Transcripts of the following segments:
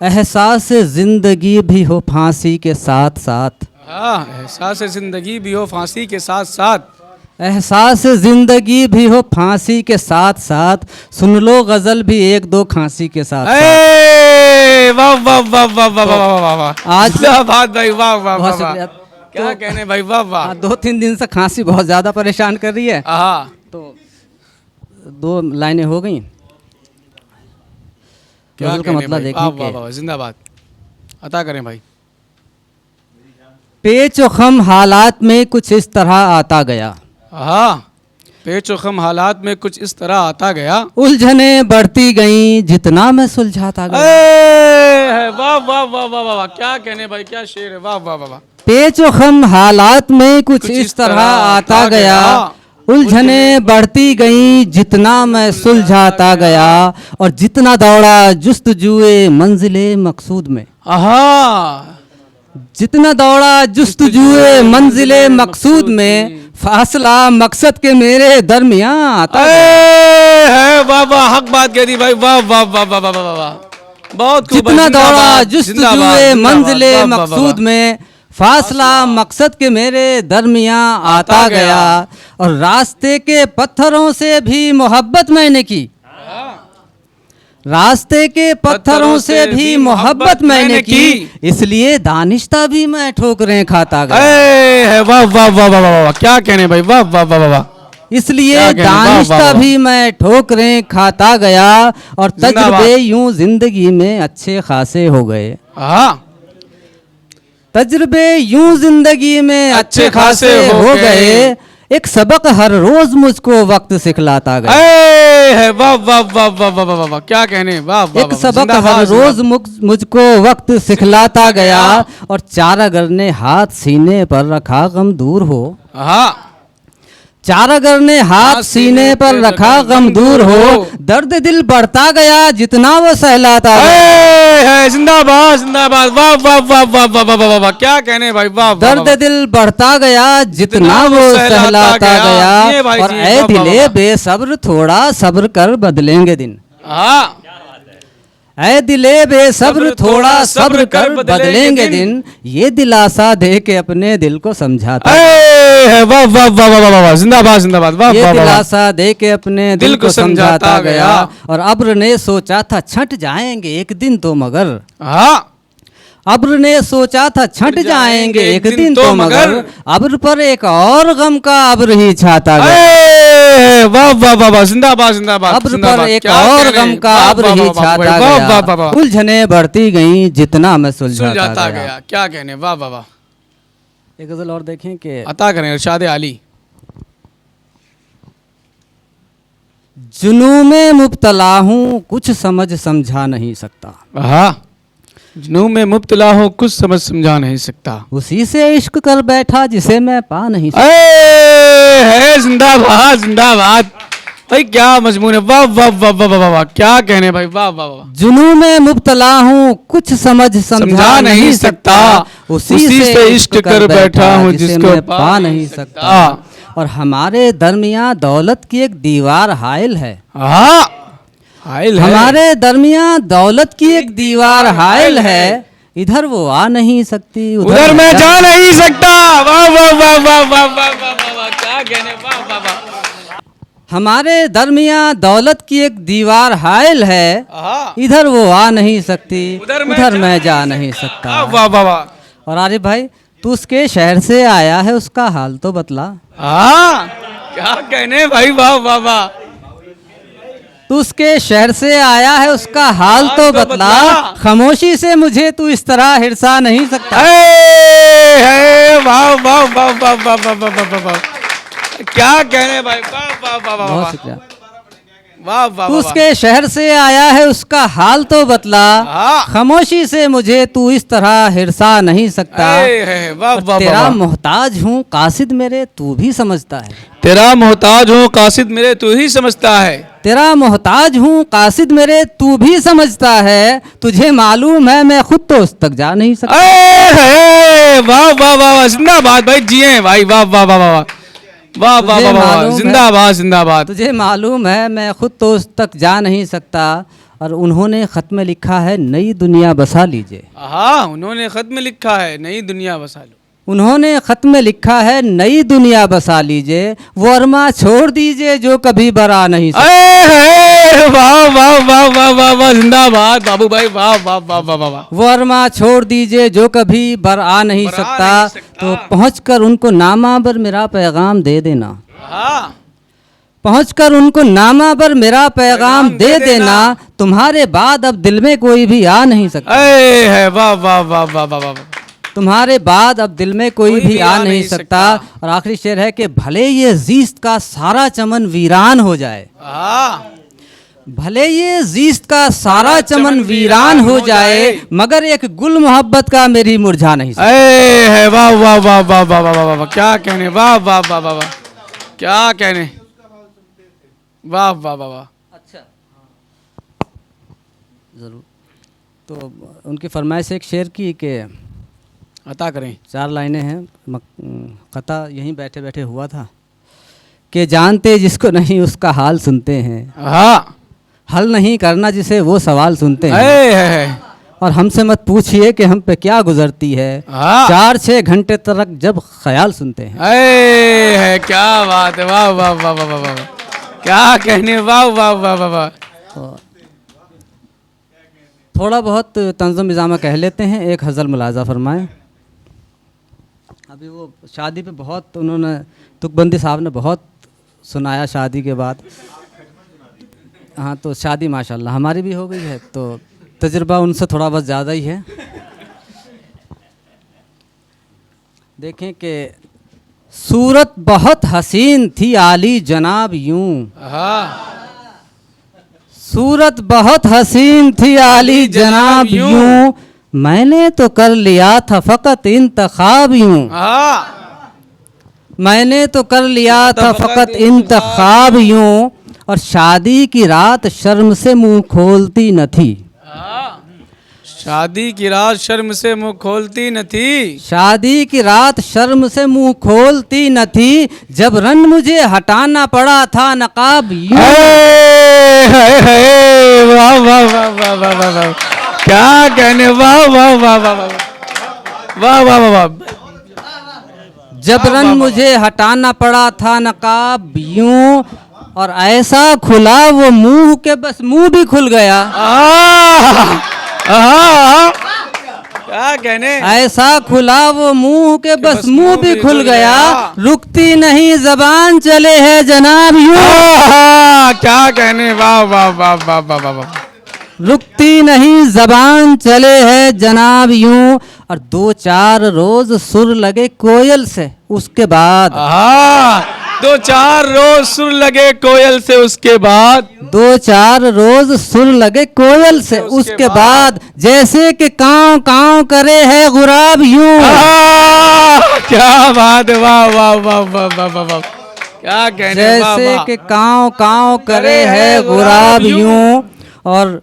एहसास जिंदगी भी हो फांसी के साथ साथ। हाँ, एहसास जिंदगी भी हो फांसी के साथ साथ। एहसास जिंदगी भी हो फांसी के साथ साथ, सुन लो गजल भी एक दो खांसी के साथ साथ। ए, वाह वाह वाह वाह वाह वाह वाह वाह। आज जिंदाबाद भाई, वाह वाह बहुत वाह वाह। शुक्रिया। क्या कहने भाई, वाह वाह। 2-3 दिन से खांसी बहुत ज़्यादा परेशान कर रही है, हाँ, तो 2 लाइनें हो गई। क्या गजल का कहने मतलब भाई, वाह देखिए वाह कि वाह, जिंदाबाद। अता करें भाई। पेच व खम हालात में कुछ इस तरह आता गया, हाँ, पेच व खम हालात में कुछ इस तरह आता गया। उलझने बढ़ती गईं जितना मैं सुलझाता गया। ए, वाह वाह वाह वाह वाह वाह। क्या कहने भाई, क्या शेर है, वाह वाह वाह वाह। पेच व खम हालात में कुछ इस तरह आता गया, उलझने बढ़ती गईं जितना मैं सुलझाता गया, और जितना दौड़ा जुस्तजुए मंजिले मकसूद में। हाँ, जितना दौड़ा जुस्तजुए मंजिले मकसूद में, फासला मकसद के मेरे दरमियां आता गया। है, वाह वाह, हक बात कह दी भाई, वाह वाह वाह वाह वाह वाह वाह। बहुत खूब। जितना दौड़ा जिंदाबाद, जुस्तजुए जिंदाबाद, मंजिले वाह, वाह, वाह, मकसूद में, फासला मकसद के मेरे दरमियां आता गया, और रास्ते के पत्थरों से भी मोहब्बत मैंने की। रास्ते के पत्थरों से भी मोहब्बत मैंने की, इसलिए दानिश्ता भी मैं ठोकरें खाता गया। है, वाह वाह वाह वाह वाह। क्या कहने भाई, वाह वाह वाह वाह। इसलिए क्या कहने, वाह, वाह, दानिश्ता वाह। भी मैं ठोकरें खाता गया, और जिंदाबाद। तजुर्बे यूं जिंदगी में अच्छे खासे हो गए। हाँ, तजुर्बे यूं जिंदगी में अच्छे खासे हो गए, एक सबक हर रोज मुझको वक्त सिखलाता गया। है, वाह वाह वाह वाह वाह वाह वाह। क्या कहने, वाह वाह। एक सबक हर रोज मुझको वक्त सिखलाता गया, और चारागर ने हाथ सीने पर रखा गम दूर हो। हाँ, चारागर ने हाथ सीने पर रखा गम दूर हो, दर्द दिल बढ़ता गया जितना वो सहलाता गया। है, जिंदाबाद जिंदाबाद, वाह वाह वाह वाह वाह वाह वाह वाह। क्या कहने भाई, वाह वाह। दर्द दिल बढ़ता गया जितना वो सहलाता गया, और ऐ दिले बेसब्र थोड़ा सब्र कर बदलेंगे दिन। हाँ, ऐ दिले बेसब्र थोड़ा सब्र कर बदलेंगे दिन, ये दिलासा दे के अपने दिल को समझाता। है, वाह वाह वाह वाह वाह, जिंदाबाद जिंदाबाद, वाह ये वाह वाह। दिलासा दे के अपने दिल को समझाता गया, और अब्र ने सोचा था छंट जाएंगे एक दिन तो मगर। हाँ, अब्र ने सोचा था छंट जाएंगे एक दिन तो मगर, अब्र पर एक और गम का अब्र ही छाता गया। वाह वाह वाह वाह, जिंदाबाद जिंदाबाद। अब्र पर एक और गम का अब्र ही छाता गया, उलझने बढ़ती गईं जितना मैं सुलझाता गया। क्या कहने, वाह वाह वाह। एक गजल और देखें कि अता करें इरशाद आली। जुनू में मुब्तला हूँ कुछ समझ समझा नहीं सकता। हाँ, जुनू में मुब्तला हूँ कुछ समझ समझा नहीं सकता, उसी से इश्क कर बैठा जिसे मैं पा नहीं सकता। है, जिंदाबाद जिंदाबाद भाई। क्या मजमून है, वाह वाह वाह वाह वाह वाह। क्या कहने भाई, वाह वाह वाह। जुनू में मुब्तला हूँ कुछ समझ समझा नहीं सकता, उसी से इश्क कर बैठा हूँ जिसको मैं पा नहीं सकता। और हमारे दरमियाँ दौलत की एक दीवार हाइल है। हाँ, हाइल है। हमारे दरमियाँ दौलत की एक दीवार हाइल है, इधर वो आ नहीं सकती उधर मैं जा नहीं सकता। वाह वाह वाह वाह वाह वाह वाह वाह। क्या कहने, वाह वाह वाह। हमारे दरमियाँ दौलत की एक दीवार हाइल है, इधर वो आ नहीं सकती उधर मैं जा नहीं सकता। वाह वाह वाह। और आरिफ भाई, तू उसके शहर से आया है, उसका हाल तो बतला। हाँ, क्या कहने भाई, वाह वाह वाह। तू उसके शहर से आया है, उसका हाल तो बतला, खामोशी से मुझे तू इस तरह हिरसा नहीं सकता। वाह वाह वाह वाह वाह वाह वाह वाह। क्या कहने भाई, वाह वाह वाह वाह। बहुत शुक्रिया। वाह वाह। तू उसके शहर से आया है, उसका हाल तो बतला, खामोशी से मुझे तू इस तरह हिरसा नहीं सकता। तेरा मोहताज हूँ कासिद मेरे तू भी समझता है। तेरा मोहताज हूँ कासिद मेरे तू ही समझता है। तेरा मोहताज हूँ कासिद मेरे तू भी समझता है, तुझे मालूम है मैं खुद तो उस तक जा नहीं सकता। वाह वाह वाह, जिंदाबाद भाई, जिए भाई, वाह वाह वाह वाह वाह वाह वाह, जिंदाबाद जिंदाबाद। तुझे मालूम है मैं खुद तो उस तक जा नहीं सकता, और उन्होंने खत में लिखा है नई दुनिया बसा लीजिए। हाँ, उन्होंने खत में लिखा है नई दुनिया बसा लो। उन्होंने खत में लिखा है नई दुनिया बसा लीजिए, वो अरमा छोड़ दीजिए जो कभी बरा नहीं सकता। वाह वाह वाह वाह वाह वाह, जिंदाबाद बाबू भाई, वाह वाह वाह वाह वाह वाह। वो अरमा छोड़ दीजिए जो कभी बर आ नहीं सकता, तो पहुंचकर उनको नामा पर मेरा पैगाम दे देना। हाँ, पहुंचकर उनको नामा पर मेरा पैगाम दे देना, तुम्हारे बाद अब दिल में कोई भी आ नहीं सकता। है वाह वाह वाह वाह वाह वाह। तुम्हारे बाद अब दिल में कोई भी आ नहीं सकता। और आखिरी शेर है कि भले ये जीस्त का सारा चमन वीरान हो जाए, हाँ, भले ये जीस्त का सारा चमन वीरान हो जाए, मगर एक गुल मोहब्बत का मेरी मुरझा नहीं सकता। है वाह वाह वाह वाह वाह वाह वाह वाह, क्या कहने, वाह वाह वाह वाह वाह, क्या कहने, वाह वाह वाह वाह। अच्छा, जरूर। तो उनकी फरमाइश एक शेर की कि अता करें। 4 लाइनें हैं, कथा यहीं बैठे बैठे हुआ था कि जानते जिसको नहीं उसका हाल सुनते हैं, हाँ, हल नहीं करना जिसे वो सवाल सुनते हैं, है और हमसे मत पूछिए कि हम पे क्या गुजरती है, हाँ, 4-6 घंटे तक जब ख्याल सुनते हैं। है, क्या बात है, वाह वाह वाह वाह वाह, क्या कहने, वाह वाह वाह वाह वाह। तो थोड़ा बहुत तंज़ुम निज़ामा कह लेते हैं, एक हज़ल मुलाजा फरमाएं। अभी वो शादी पे बहुत उन्होंने, तुकबंदी साहब ने बहुत सुनाया शादी के बाद। हाँ, तो शादी माशाल्लाह हमारी भी हो गई है, तो तजुर्बा उनसे थोड़ा बहुत ज़्यादा ही है। देखें कि सूरत बहुत हसीन थी आली जनाब यूं, हाँ, सूरत बहुत हसीन थी आली जनाब यूं, मैंने तो कर लिया था फ़कत इंतखाब यूं, हाँ, मैंने तो कर लिया था फ़कत इंतखाब यूं, और शादी की रात शर्म से मुंह खोलती न थी। शादी की रात शर्म से मुंह खोलती न थी, शादी की रात शर्म से मुंह खोलती न थी, जब रन मुझे हटाना पड़ा था नकाब यूं। वाह वाह वाह वाह वाह वाह वाह, क्या कहने, वाह वाह वाह वाह वाह वाह वाह वाह वाह। जब रन मुझे हटाना पड़ा था नकाब यूं, और ऐसा खुला वो मुंह के बस मुंह भी खुल गया। क्या कहने, ऐसा खुला वो मुंह के बस मुंह भी खुल गया, रुकती नहीं जबान चले है जनाब यूं। क्या कहने, वाह वाह वाह वाह वाह वाह वाह, रुकती नहीं जबान चले है जनाब यूं, और 2-4 रोज सुर लगे कोयल से, उसके बाद 2-4 रोज सुर लगे कोयल से, उसके बाद 2-4 रोज सुर लगे कोयल से, उसके बाद जैसे कि कांव कांव करे है गुराब यूं। क्या बात है, वाह वाह वाह वाह वाह वाह वाह, क्या कहने, जैसे कि कांव कांव करे है गुराब यूं, और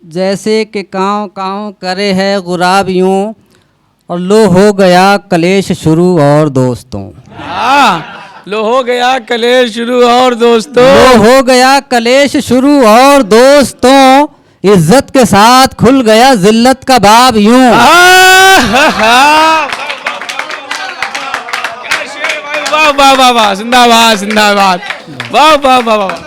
जैसे कि कांव कांव करे है गुराब यूं, और लो हो गया कलेश शुरू और दोस्तों। लो हो गया कलेश शुरू और दोस्तों, लो हो गया कलेश शुरू और दोस्तों, इज्जत के साथ खुल गया जिल्लत का बाब यूं। वाह वाह वाह वाह, जिंदाबाद जिंदाबाद, वाह वाह वाह वाह।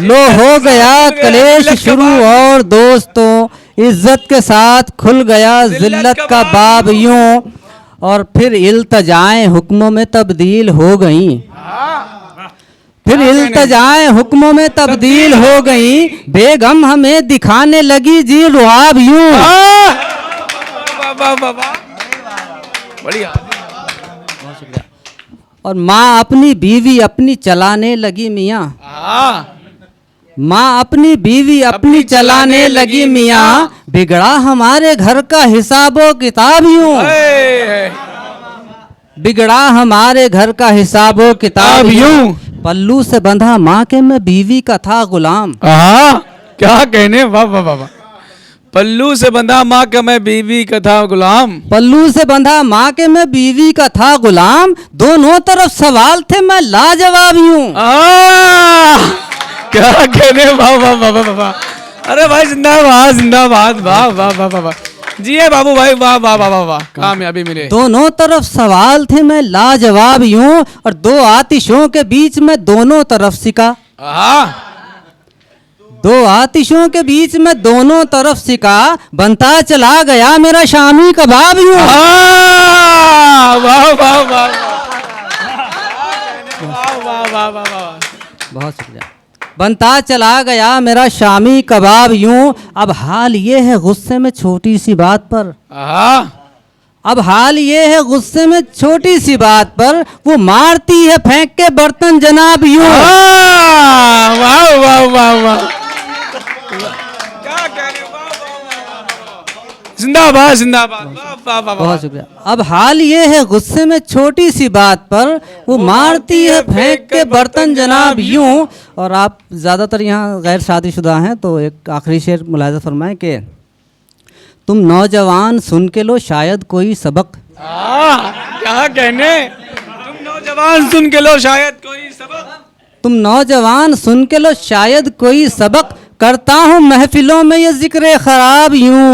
लो हो गया कलेश शुरू और दोस्तों, इज्जत के साथ खुल गया जिल्लत का बाब यूं, और फिर इल्तजाएं हुक्मों में तब्दील हो गई, फिर इल्तजाएं हुक्मों में तब्दील हो गई, बेगम हमें दिखाने लगी जी रुआब यूं। बढ़िया। और माँ अपनी बीवी अपनी चलाने लगी मियाँ, माँ अपनी बीवी अपनी चलाने लगी मियाँ, बिगड़ा हमारे घर का हिसाबो किताब यूं, बिगड़ा हमारे घर का हिसाबो किताब यूं, पल्लू से बंधा माँ के मैं बीवी का था गुलाम। क्या कहने, वाह वाह वाह, पल्लू से बंधा माँ का मैं बीवी का था गुलाम, पल्लू से बंधा माँ के मैं बीवी का था गुलाम, दोनों तरफ सवाल थे मैं लाजवाब यूं। क्या कहने, वाह वाह वाह वाह वाह। अरे भाई जिंदाबाद जिंदाबाद, वाह वाह वाह वाह वाह। जी है बाबू भाई, वाह वाह वाह वाह वाह, कामयाबी मिले। दोनों तरफ सवाल थे मैं लाजवाब यूं, और दो आतिशों के बीच में दोनों तरफ सिका। हाँ दो आतिशों के बीच में दोनों तरफ सिका, बनता चला गया मेरा शामी कबाब यूं। वाह वाह वाह वाह वाह वाह वाह। बहुत शुक्रिया। बनता चला गया मेरा शामी कबाब यूं, अब हाल ये है गुस्से में छोटी सी बात पर, अब हाल ये है गुस्से में छोटी सी बात पर, वो मारती है फेंक के बर्तन जनाब यूं। वाह वाह वाह वाह, जिंदाबाद जिंदाबाद, वाह वाह वाह। बहुत शुक्रिया। अब हाल ये है गुस्से में छोटी सी बात पर, वो मारती है फेंक के बर्तन जनाब यूं। और आप ज़्यादातर यहाँ गैर शादीशुदा हैं, तो एक आखिरी शेर मुलाहिज़ा फरमाएं कि तुम नौजवान सुन के लो शायद कोई सबक। क्या कहने, तुम नौजवान सुन के लो शायद कोई सबक, तुम नौजवान सुन के लो शायद कोई सबक, करता हूँ महफिलों में ये जिक्र खराब यूं।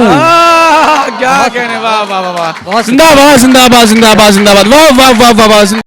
क्या कहने, वाह वाह वाह वाह, जिंदाबाद जिंदाबाद जिंदाबाद जिंदाबाद, वाह वाह वाह वाह वाह।